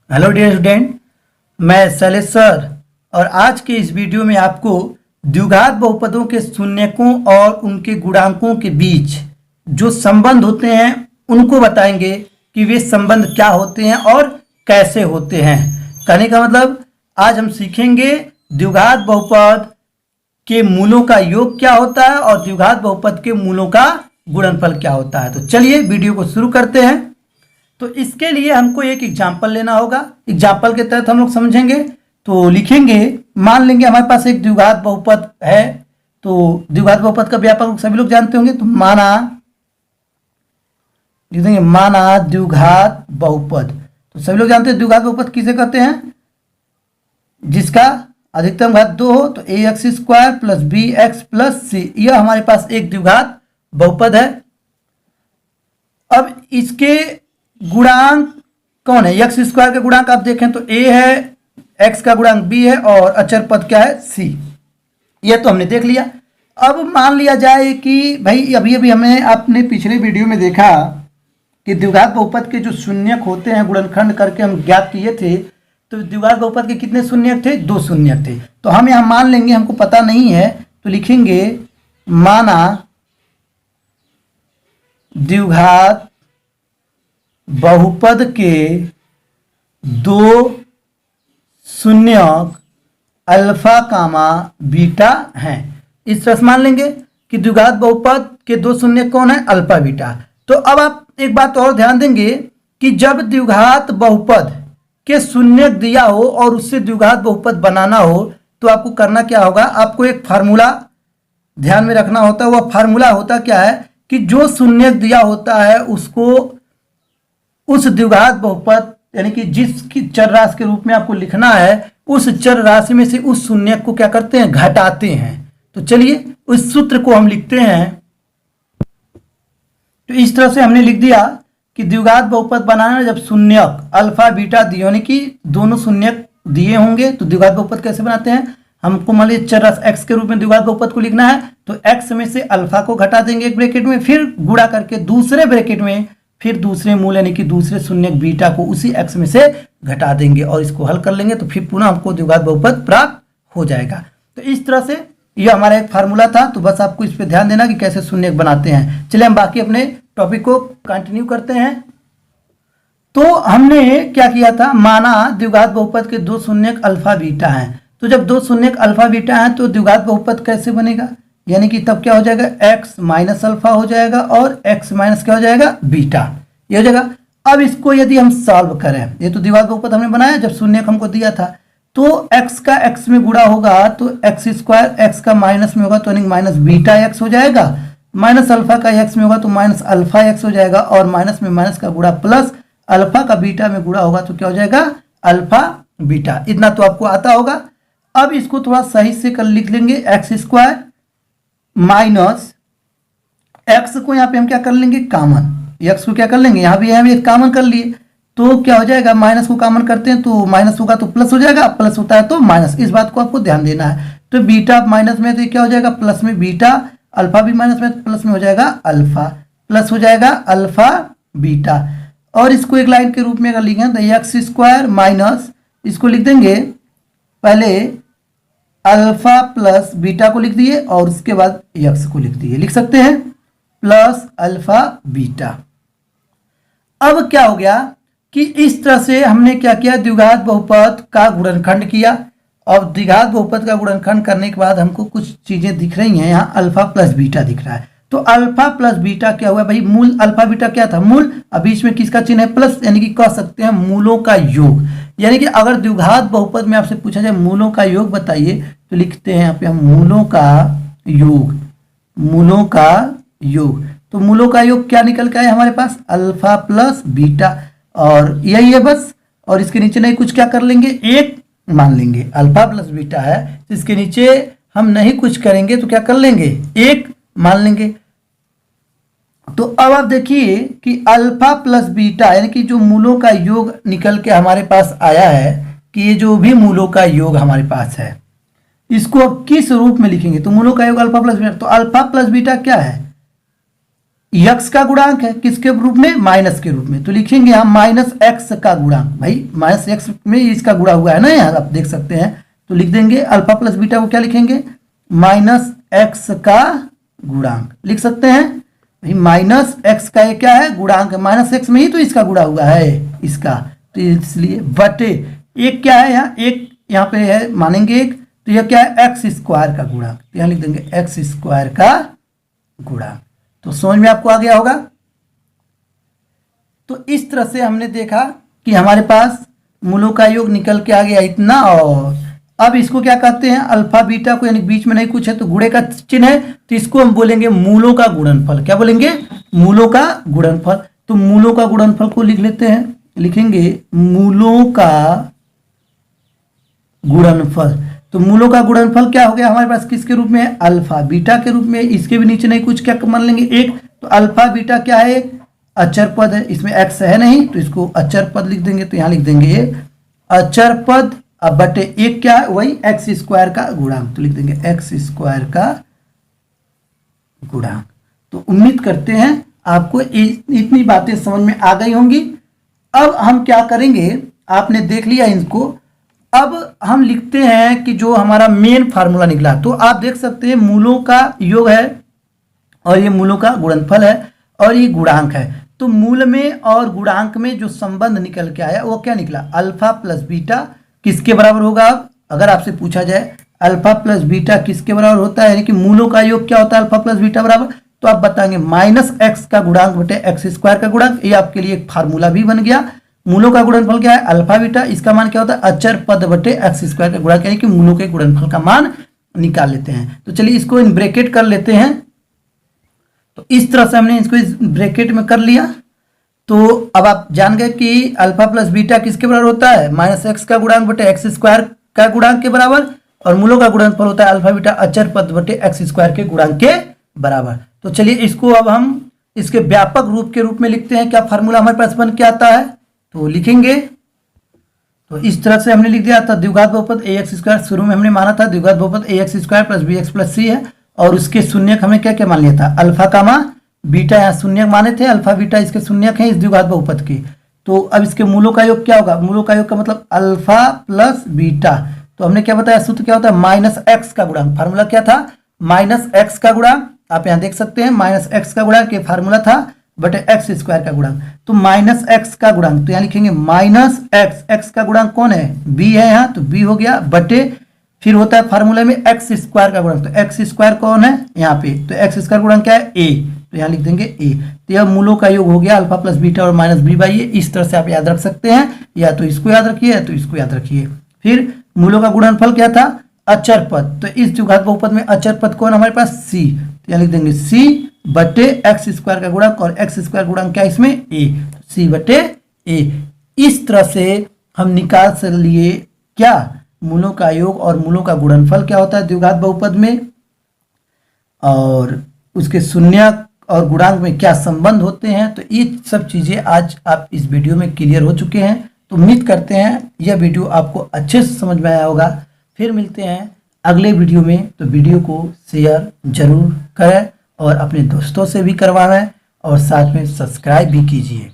Hello dear student, मैं Shailesh sir. और आज के इस वीडियो में आपको द्विघात बहुपदों के शून्यकों और उनके गुणांकों के बीच जो संबंध होते हैं उनको बताएंगे कि वे संबंध क्या होते हैं और कैसे होते हैं। कहने का मतलब आज हम सीखेंगे द्विघात बहुपद के मूलों का योग क्या होता है और द्विघात बहुपद के मूलों का गुणनफल क्या होता है। तो चलिए वीडियो को शुरू करते हैं। तो इसके लिए हमको एक एग्जाम्पल लेना होगा। एग्जाम्पल के तहत हम लोग समझेंगे। तो लिखेंगे, मान लेंगे हमारे पास एक द्विघात बहुपद है। तो द्विघात बहुपद का व्यापक रूप सभी लोग जानते होंगे। तो माना लिख देंगे, माना द्विघात बहुपद। तो सभी लोग जानते हैं द्विघात बहुपद किसे कहते हैं, जिसका अधिकतम घात 2 हो। तो A X square plus B X plus C, यह हमारे पास एक द्विघात बहुपद है। अब इसके गुणांक कौन है, एक्स स्क्वायर के गुणांक आप देखें तो ए है, एक्स का गुणांक बी है और अचर पद क्या है, सी। यह तो हमने देख लिया। अब मान लिया जाए कि भाई अभी अभी हमने अपने पिछले वीडियो में देखा कि द्विघात बहुपद के जो शून्यक होते हैं गुणनखंड करके हम ज्ञात किए थे। तो द्विघात बहुपद के कितने शून्यक थे, 2 शून्यक थे। तो हम यहाँ मान लेंगे, हमको पता नहीं है तो लिखेंगे माना द्विघात बहुपद के 2 शून्यक अल्फा कामा बीटा हैं। इस तरह से मान लेंगे कि द्विघात बहुपद के 2 शून्यक कौन है, अल्फा बीटा। तो अब आप एक बात और ध्यान देंगे कि जब द्विघात बहुपद के शून्यक दिया हो और उससे द्विघात बहुपद बनाना हो तो आपको करना क्या होगा, आपको एक फार्मूला ध्यान में रखना होता है। वह फार्मूला होता क्या है कि जो शून्यक दिया होता है उसको उस द्विघात बहुपद यानी कि जिसकी चर राशि के रूप में आपको लिखना है उस चर राशि में से उस शून्यक को क्या करते हैं, घटाते हैं। तो चलिए उस सूत्र को हम लिखते हैं। तो इस तरह से हमने लिख दिया कि द्विघात बहुपद बनाना जब शून्यक अल्फा बीटा दिए यानी कि दोनों शून्यक दिए होंगे तो द्विघात बहुपद कैसे बनाते हैं, हमको मान लीजिए चर राशि एक्स के रूप में द्विघात बहुपद को लिखना है। तो एक्स में से अल्फा को घटा देंगे एक ब्रैकेट में, फिर गुणा करके दूसरे ब्रैकेट में फिर दूसरे मूल यानी कि दूसरे शून्यक बीटा को उसी एक्स में से घटा देंगे और इसको हल कर लेंगे तो फिर पुनः हमको द्विघात बहुपद प्राप्त हो जाएगा। तो इस तरह से यह हमारा एक फार्मूला था। तो बस आपको इस पे ध्यान देना कि कैसे शून्यक बनाते हैं। चलिए हम बाकी अपने टॉपिक को कंटिन्यू करते हैं। तो हमने क्या किया था, माना द्विघात बहुपद के 2 शून्यक अल्फा बीटा हैं। तो जब 2 शून्यक अल्फा बीटा हैं तो द्विघात बहुपद कैसे बनेगा, यानी कि तब क्या हो जाएगा, x माइनस अल्फा हो जाएगा और x माइनस क्या हो जाएगा, बीटा, ये हो जाएगा। अब इसको यदि हम सॉल्व करें, ये तो द्विघात बहुपद हमने बनाया जब शून्यक हमको दिया था। तो x का x में गुणा होगा तो एक्स स्क्वायर, x का माइनस में होगा तो यानी माइनस बीटा x हो जाएगा, माइनस अल्फा का x में होगा तो माइनस अल्फा x हो जाएगा और माइनस में माइनस का गुणा प्लस अल्फा का बीटा में गुणा होगा तो क्या हो जाएगा, अल्फा बीटा। इतना तो आपको आता होगा। अब इसको थोड़ा सही से कर लिख लेंगे, एक्स स्क्वायर माइनस एक्स को यहाँ पे हम क्या कर लेंगे, कामन, एक्स को क्या कर लेंगे, यहाँ भी हम एक कामन कर लिए तो क्या हो जाएगा, माइनस को कामन करते हैं तो माइनस होगा तो प्लस हो जाएगा, प्लस होता है तो माइनस। इस बात को आपको ध्यान देना है। तो बीटा माइनस में तो क्या हो जाएगा, प्लस में बीटा, अल्फा भी माइनस में तो प्लस में हो जाएगा अल्फा, प्लस हो जाएगा अल्फा बीटा। और इसको एक लाइन के रूप में अगर लिखें तो एक्स स्क्वायर माइनस, इसको लिख देंगे पहले अल्फा प्लस बीटा को लिख दिए और उसके बाद एक्स को लिख दिए, लिख सकते हैं प्लस अल्फा बीटा। अब क्या हो गया कि इस तरह से हमने क्या किया, द्विघात बहुपद का गुणनखंड किया। और द्विघात बहुपद का गुणनखंड करने के बाद हमको कुछ चीजें दिख रही हैं, यहाँ अल्फा प्लस बीटा दिख रहा है। तो अल्फा प्लस बीटा क्या हुआ भाई, मूल अल्फा बीटा क्या था, मूल, अब बीच में किसका चिन्ह है, प्लस, यानी कि कह सकते हैं मूलों का योग। यानी कि अगर द्विघात बहुपद में आपसे पूछा जाए मूलों का योग बताइए तो लिखते हैं यहाँ पे हम मूलों का योग, मूलों का योग। तो मूलों का योग क्या निकल के आया हमारे पास, अल्फा प्लस बीटा, और यही है बस। और इसके नीचे नहीं कुछ क्या कर लेंगे, एक मान लेंगे, अल्फा प्लस बीटा है तो इसके नीचे हम नहीं कुछ करेंगे तो क्या कर लेंगे, एक मान लेंगे। तो अब आप देखिए कि अल्फा प्लस बीटा यानी कि जो मूलों का योग निकल के हमारे पास आया है कि ये जो भी मूलों का योग हमारे पास है इसको अब किस रूप में लिखेंगे, तो मूलों का योग अल्फा प्लस बीटा। तो अल्फा प्लस बीटा क्या है, यक्स का गुणांक है, किसके रूप में, माइनस के रूप में, तो लिखेंगे हम माइनस एक्स का गुणांक, भाई माइनस एक्स में इसका गुणा हुआ है ना यहाँ, आप देख सकते हैं, तो लिख देंगे अल्फा प्लस बीटा को क्या लिखेंगे, माइनस एक्स का गुणांक लिख सकते हैं। भाई माइनस एक्स का ये क्या है, गुणांक है, माइनस एक्स में ही तो इसका गुणा हुआ है इसका, तो इसलिए बटे एक क्या है यहाँ, एक यहाँ पे है मानेंगे एक, तो यह क्या है, एक्स स्क्वायर का गुणांक, तो यहाँ लिख देंगे एक्स स्क्वायर का गुणांक। तो समझ में आपको आ गया होगा। तो इस तरह से हमने देखा कि हमारे पास मूलों का योग निकल के आ गया इतना, और अब इसको क्या कहते हैं, अल्फा बीटा को, यानी बीच में नहीं कुछ है तो गुणे का चिन्ह है, तो इसको हम बोलेंगे मूलों का गुणनफल। क्या बोलेंगे, मूलों का गुणनफल। तो मूलों का गुणनफल को लिख लेते हैं, लिखेंगे मूलों का गुणनफल। तो मूलों का गुणनफल क्या हो गया हमारे पास, किसके रूप में है, अल्फा बीटा के रूप में, इसके भी नीचे नहीं कुछ, क्या मान लेंगे एक, तो अल्फा बीटा क्या है, अचर पद है, इसमें एक्स है नहीं तो इसको अचर पद लिख देंगे, तो यहां लिख देंगे ये अचर पद, अब बटे एक क्या है, वही एक्स स्क्वायर का गुणांक, तो लिख देंगे एक्स स्क्वायर का गुणांक। तो उम्मीद करते हैं आपको इतनी बातें समझ में आ गई होंगी। अब हम क्या करेंगे, आपने देख लिया इनको, अब हम लिखते हैं कि जो हमारा मेन फार्मूला निकला, तो आप देख सकते हैं मूलों का योग है और ये मूलों का गुणनफल है और ये गुणांक है। तो मूल में और गुणांक में जो संबंध निकल के आया वो क्या निकला, अल्फा प्लस बीटा किसके बराबर होगा। अब अगर आपसे पूछा जाए अल्फा प्लस बीटा किसके बराबर होता है, यानी कि मूलों का योग क्या होता है अल्फा प्लस बीटा बराबर, तो आप बताएंगे माइनस एक्स का गुणांक बटे एक्स स्क्वायर का गुणांक। ये आपके लिए एक फार्मूला भी बन गया। मूलों का गुणनफल क्या है, अल्फा बीटा, इसका मान क्या होता है, अचर पद बटे एक्स स्क्वायर का गुणा, यानी कि मूलों के गुणनफल का मान निकाल लेते हैं। तो चलिए इसको इन ब्रैकेट कर लेते हैं। तो इस तरह से हमने इसको इस ब्रैकेट में कर लिया। तो अब आप जान गए कि अल्फा प्लस बीटा किसके बराबर होता है, माइनस एक्स का गुणांक बटे एक्स स्क्वायर का गुणांक के बराबर, और मूलों का गुणनफल होता है अल्फा बीटा अचर पद बटे एक्स स्क्वायर के गुणांक के बराबर। तो चलिए इसको अब हम इसके व्यापक रूप के रूप में लिखते हैं। क्या फार्मूला हमारे पास बन के आता है, तो लिखेंगे, तो इस तरह से हमने लिख दिया था द्विघात बहुपद ए एक्स स्क्वायर, शुरू में हमने माना था द्विघात बहुपद A X square plus B X plus C है, और उसके शून्यक हमने क्या क्या मान लिया था, अल्फा कामा बीटा, यहाँ शून्यक माने थे, अल्फा बीटा इसके शून्यक है इस द्विघात बहुपद के। तो अब इसके मूलों का योग क्या होगा, मूलों का योग का मतलब अल्फा प्लस बीटा, तो हमने क्या बताया सूत्र क्या होता है, माइनस एक्स का गुणांक, फार्मूला क्या था, माइनस एक्स का गुणांक, आप यहाँ देख सकते हैं माइनस एक्स का गुणांक के फार्मूला था बटे एक्स स्क्वायर का गुणांक। तो माइनस एक्स का गुणांक, तो यहाँ लिखेंगे माइनस एक्स, एक्स का गुणांक कौन है, बी है यहाँ, तो बी हो गया बटे, फिर होता है फार्मूले में एक्स स्क्वायर का गुणांक, तो एक्स स्क्वायर कौन है यहाँ पे, तो एक्स स्क्वायर गुणांक क्या है, ए, तो यहाँ लिख देंगे ए। तो यह मूलों का योग हो गया अल्फा प्लस बीटा और माइनस बी बाई ए। इस तरह से आप याद रख सकते हैं, या तो इसको याद रखिए या तो इसको याद रखिए। फिर मूलों का गुणनफल क्या था, अचर पद, तो इस द्विघात बहुपद में अचर पद कौन हमारे पास, सी, तो यहाँ लिख देंगे सी बटे एक्स स्क्वायर का गुणांक, और एक्स स्क्वायर गुणांक क्या इसमें, ए, सी बटे ए। इस तरह से हम निकाल से लिए क्या, मूलों का योग और मूलों का गुणनफल क्या होता है द्विघात बहुपद में, और उसके शून्यक और गुणांक में क्या संबंध होते हैं। तो ये सब चीजें आज आप इस वीडियो में क्लियर हो चुके हैं। तो उम्मीद करते हैं यह वीडियो आपको अच्छे से समझ में आया होगा। फिर मिलते हैं अगले वीडियो में, तो वीडियो को शेयर जरूर करें और अपने दोस्तों से भी करवाएं, और साथ में सब्सक्राइब भी कीजिए।